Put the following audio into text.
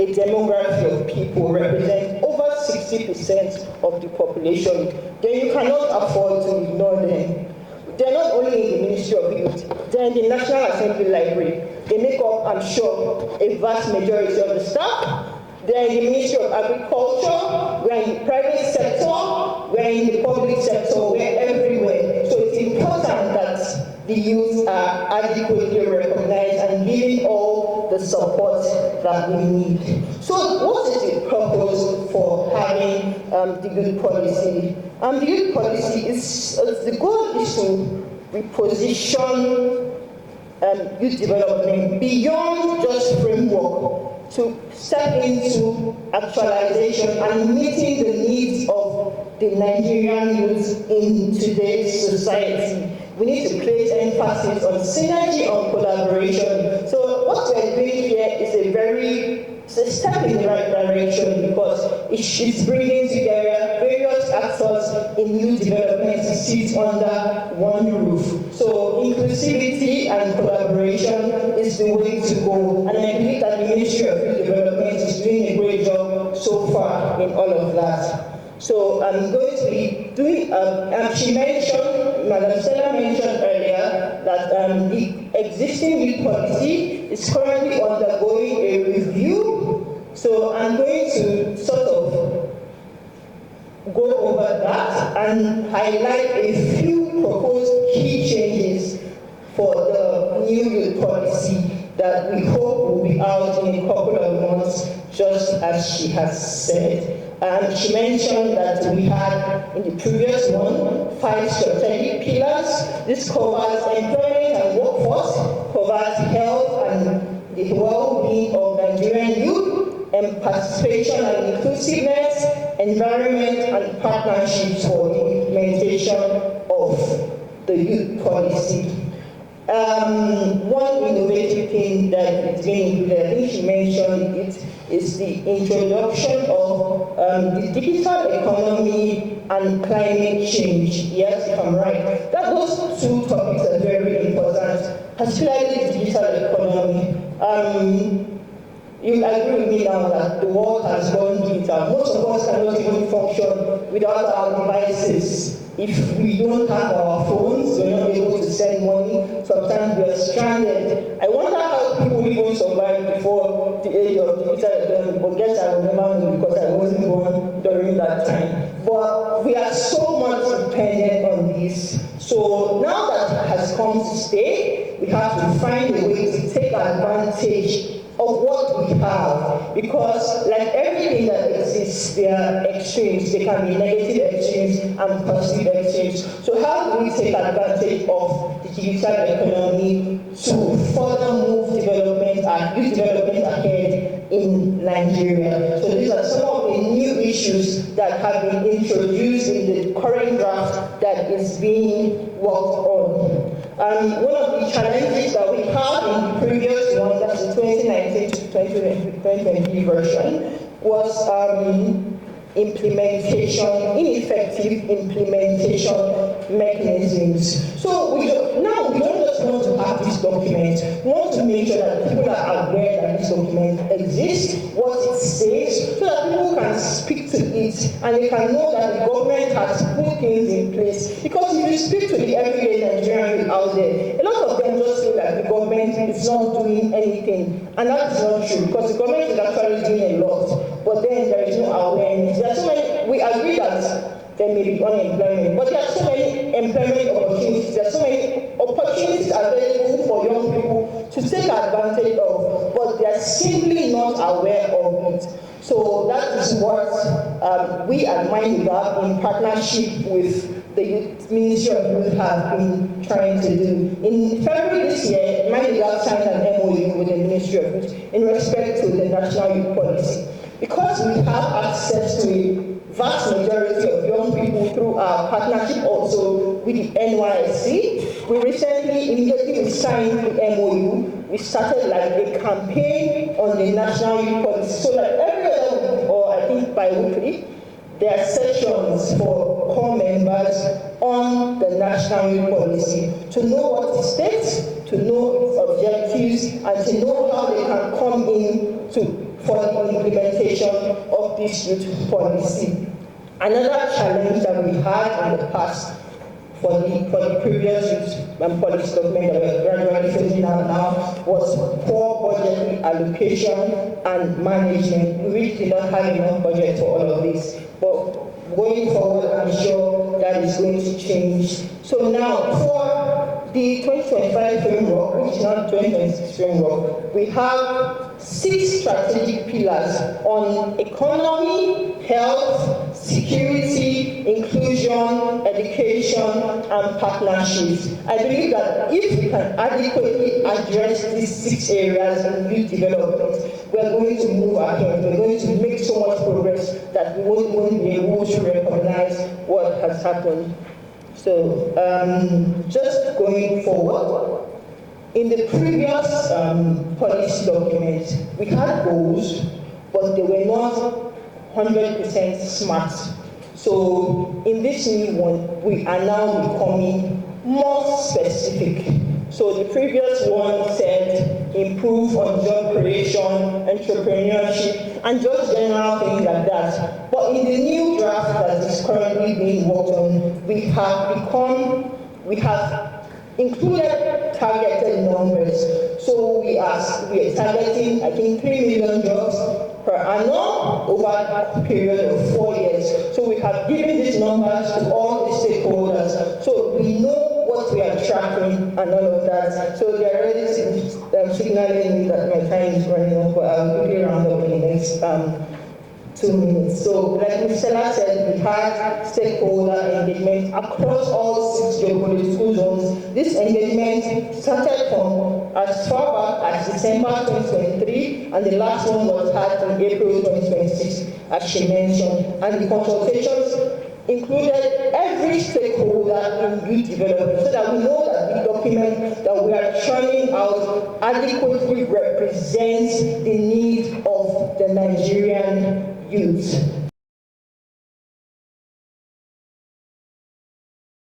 a demography of people represent over 60% of the population, then you cannot afford to ignore them. They're not only in the Ministry of Youth, they're in the National Assembly Library. They make up, I'm sure, a vast majority of the staff. They're in the Ministry of Agriculture, we're in the private sector, we're in the public sector, we're everywhere. So it's important that the youth are adequately recognized and given all the support that we need. So what is the purpose for having the youth policy? The youth policy is, the goal is to reposition youth development beyond just framework, to step into actualization and meeting the needs of the Nigerian youth in today's society. We need to place emphasis on synergy, on collaboration. So what we're doing here is a step in the right direction, because it's bringing together various actors in youth development to sit under one roof. So inclusivity and collaboration is the way to go. And I believe that the Ministry of Youth Development is doing a great job so far in all of that. So I'm going to be doing, Madam Stella mentioned earlier that the existing youth policy is currently undergoing a review. So I'm going to sort of go over that and highlight a few proposed key changes for the new youth policy that we hope will be out in a couple of months, just as she has said. She mentioned that we had, in the previous one, 5 strategic pillars. This covers employment and workforce, covers health and the well-being of Nigerian youth, and participation and inclusiveness, environment and partnerships for the implementation of the youth policy. One innovative thing that is being included, I think she mentioned it, is the introduction of the digital economy and climate change. Yes, if I'm right. Those two topics are very important, particularly the digital economy. You agree with me now that the world has gone digital. Most of us cannot even function without our devices. If we don't have our phones, we're not able to send money. Sometimes we're stranded. I wonder how people even survived before the age of digital economy. But guess I will never know, because I wasn't born during that time. But we are so much dependent on this. So now that it has come to stay, we have to find a way to take advantage of what we have, because like everything that exists, there are extremes. There can be negative extremes and positive extremes. So how do we take advantage of the digital economy to further move development and youth development ahead in Nigeria? So these are some of the new issues that have been introduced in the current draft that is being worked on. One of the challenges that we had in the previous one, that's the 2019 to 2020 version, was ineffective implementation mechanisms. So now we don't just want to have this document, we want to make sure that people are aware that this document exists, what it says, so that people can speak to it and they can know that the government has put things in place. Because if you speak to the everyday Nigerian out there, a lot of them just feel that the government is not doing anything. And that is not true, because the government is actually doing a lot, but then there is no awareness. There are so many, we agree that there may be unemployment, but there are so many employment opportunities, there are so many opportunities available for young people to take advantage of, but they are simply not aware of it. So that is what we at MindGap, in partnership with the Ministry of Youth, have been trying to do. In February this year, MindGap signed an MOU with the Ministry of Youth in respect to the National Youth Policy. Because we have access to a vast majority of young people through our partnership also with the NYSC, we recently, immediately we signed the MOU, we started like a campaign on the National Youth Policy. So like every other week, or I think bi-weekly, there are sessions for core members on the National Youth Policy to know what it states, to know its objectives, and to know how they can come in to for the implementation of this youth policy. Another challenge that we had in the past for the previous youth policy document that we're gradually phasing out now was poor budget allocation and management. We really did not have enough budget for all of this, but going forward, I'm sure that is going to change. So now, for the 2025 framework, which is not 2026 framework, we have 6 strategic pillars on economy, health, security, inclusion, education, and partnerships. I believe that if we can adequately address these 6 areas in youth development, we're going to move ahead. We're going to make so much progress that we won't be able to recognize what has happened. So, just going forward, in the previous policy document, we had goals, but they were not 100% smart. So, in this new one, we are now becoming more specific. So the previous one said improve on job creation, entrepreneurship, and just general things like that. But in the new draft that is currently being worked on, we have included targeted numbers. So we are targeting, I think, 3 million jobs per annum over a period of 4 years. So we have given these numbers to all the stakeholders. So we know what we are tracking and all of that. So they are already signaling me that my time is running out, but I'll quickly round up in the next 2 minutes. So, like Ms. Stella said, we had stakeholder engagement across all 6 geopolitical zones. This engagement started from as far back as December 2023, and the last one was had in April 2026, as she mentioned. And the consultations included every stakeholder in youth development, so that we know that the document that we are churning out adequately represents the needs of the Nigerian youth.